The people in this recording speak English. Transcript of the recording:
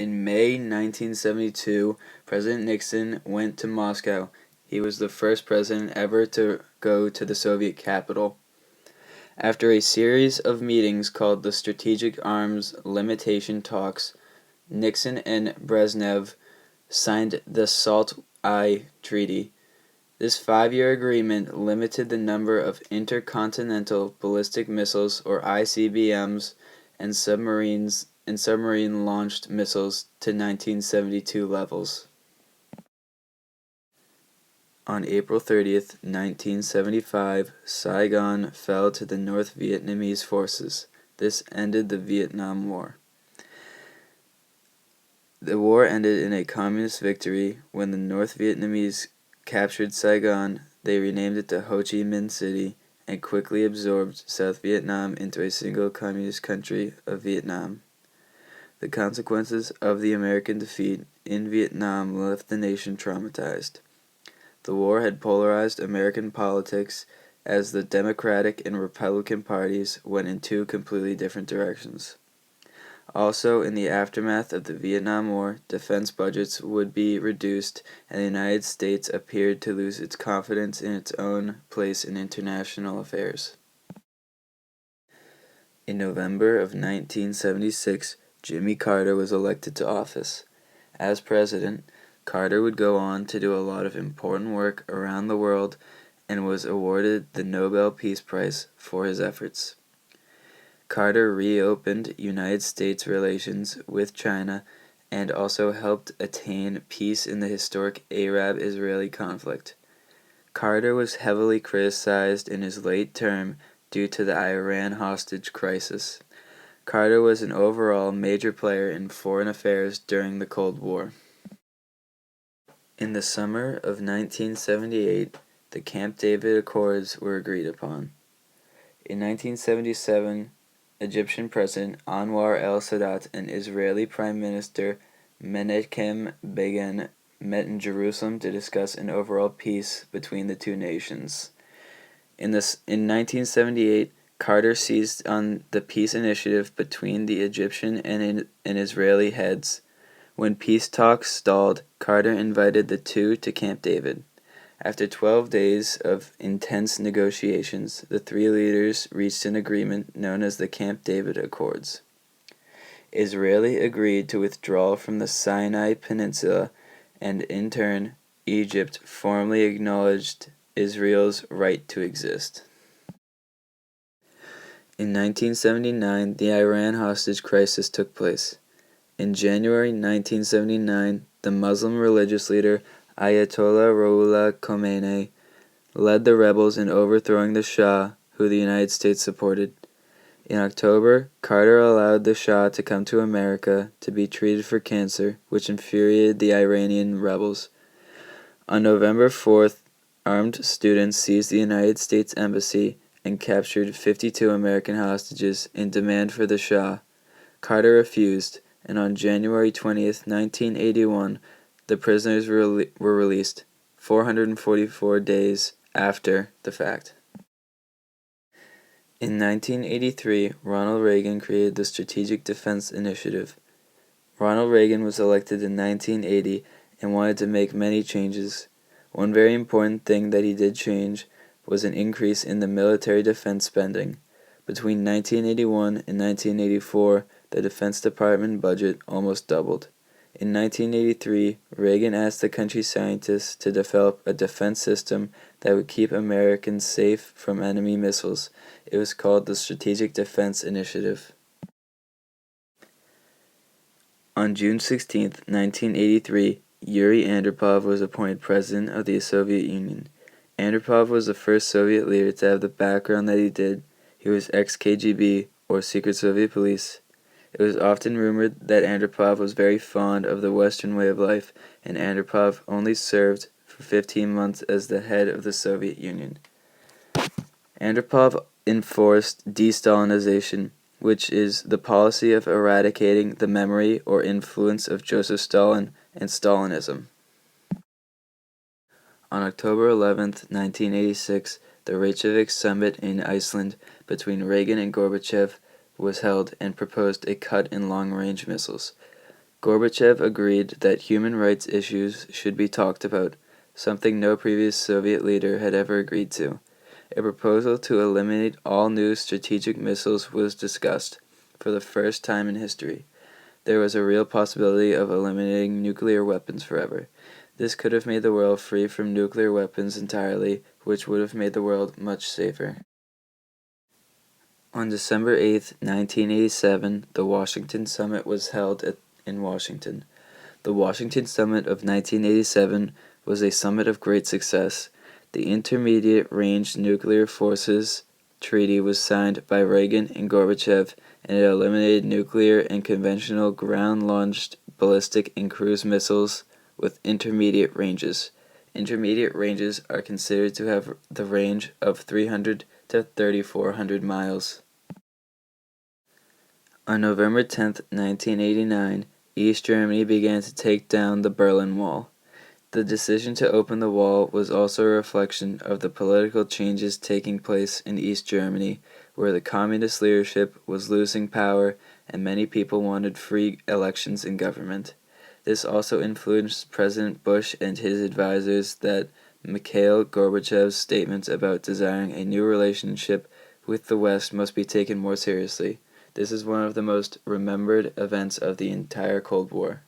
In May 1972, President Nixon went to Moscow. He was the first president ever to go to the Soviet capital. After a series of meetings called the Strategic Arms Limitation Talks, Nixon and Brezhnev signed the SALT-I Treaty. This 5-year agreement limited the number of intercontinental ballistic missiles, or ICBMs, and submarine-launched missiles to 1972 levels. On April 30th, 1975, Saigon fell to the North Vietnamese forces. This ended the Vietnam War. The war ended in a communist victory. When the North Vietnamese captured Saigon, they renamed it to Ho Chi Minh City and quickly absorbed South Vietnam into a single communist country of Vietnam. The consequences of the American defeat in Vietnam left the nation traumatized. The war had polarized American politics as the Democratic and Republican parties went in two completely different directions. Also, in the aftermath of the Vietnam War, defense budgets would be reduced, and the United States appeared to lose its confidence in its own place in international affairs. In November of 1976, Jimmy Carter was elected to office. As president, Carter would go on to do a lot of important work around the world and was awarded the Nobel Peace Prize for his efforts. Carter reopened United States relations with China and also helped attain peace in the historic Arab-Israeli conflict. Carter was heavily criticized in his late term due to the Iran hostage crisis. Carter was an overall major player in foreign affairs during the Cold War. In the summer of 1978, the Camp David Accords were agreed upon. In 1977, Egyptian President Anwar el-Sadat and Israeli Prime Minister Menachem Begin met in Jerusalem to discuss an overall peace between the two nations. In 1978, Carter seized on the peace initiative between the Egyptian and Israeli heads. When peace talks stalled, Carter invited the two to Camp David. After 12 days of intense negotiations, the three leaders reached an agreement known as the Camp David Accords. Israel agreed to withdraw from the Sinai Peninsula, and in turn, Egypt formally acknowledged Israel's right to exist. In 1979, the Iran hostage crisis took place. In January 1979, the Muslim religious leader Ayatollah Ruhollah Khomeini led the rebels in overthrowing the Shah, who the United States supported. In October, Carter allowed the Shah to come to America to be treated for cancer, which infuriated the Iranian rebels. On November 4th, armed students seized the United States Embassy and captured 52 American hostages in demand for the Shah. Carter refused, and on January 20th, 1981, the prisoners were released, 444 days after the fact. In 1983, Ronald Reagan created the Strategic Defense Initiative. Ronald Reagan was elected in 1980 and wanted to make many changes. One very important thing that he did change was an increase in the military defense spending. Between 1981 and 1984, the Defense Department budget almost doubled. In 1983, Reagan asked the country's scientists to develop a defense system that would keep Americans safe from enemy missiles. It was called the Strategic Defense Initiative. On June 16, 1983, Yuri Andropov was appointed president of the Soviet Union. Andropov was the first Soviet leader to have the background that he did. He was ex-KGB, or Secret Soviet Police. It was often rumored that Andropov was very fond of the Western way of life, and Andropov only served for 15 months as the head of the Soviet Union. Andropov enforced de-Stalinization, which is the policy of eradicating the memory or influence of Joseph Stalin and Stalinism. On October 11, 1986, the Reykjavik summit in Iceland between Reagan and Gorbachev was held and proposed a cut in long-range missiles. Gorbachev agreed that human rights issues should be talked about, something no previous Soviet leader had ever agreed to. A proposal to eliminate all new strategic missiles was discussed, for the first time in history. There was a real possibility of eliminating nuclear weapons forever. This could have made the world free from nuclear weapons entirely, which would have made the world much safer. On December 8, 1987, the Washington Summit was held in Washington. The Washington Summit of 1987 was a summit of great success. The Intermediate Range Nuclear Forces Treaty was signed by Reagan and Gorbachev, and it eliminated nuclear and conventional ground-launched ballistic and cruise missiles with intermediate ranges. Intermediate ranges are considered to have the range of 300 to 3,400 miles. On November 10, 1989, East Germany began to take down the Berlin Wall. The decision to open the wall was also a reflection of the political changes taking place in East Germany, where the communist leadership was losing power and many people wanted free elections in government. This also influenced President Bush and his advisors that Mikhail Gorbachev's statements about desiring a new relationship with the West must be taken more seriously. This is one of the most remembered events of the entire Cold War.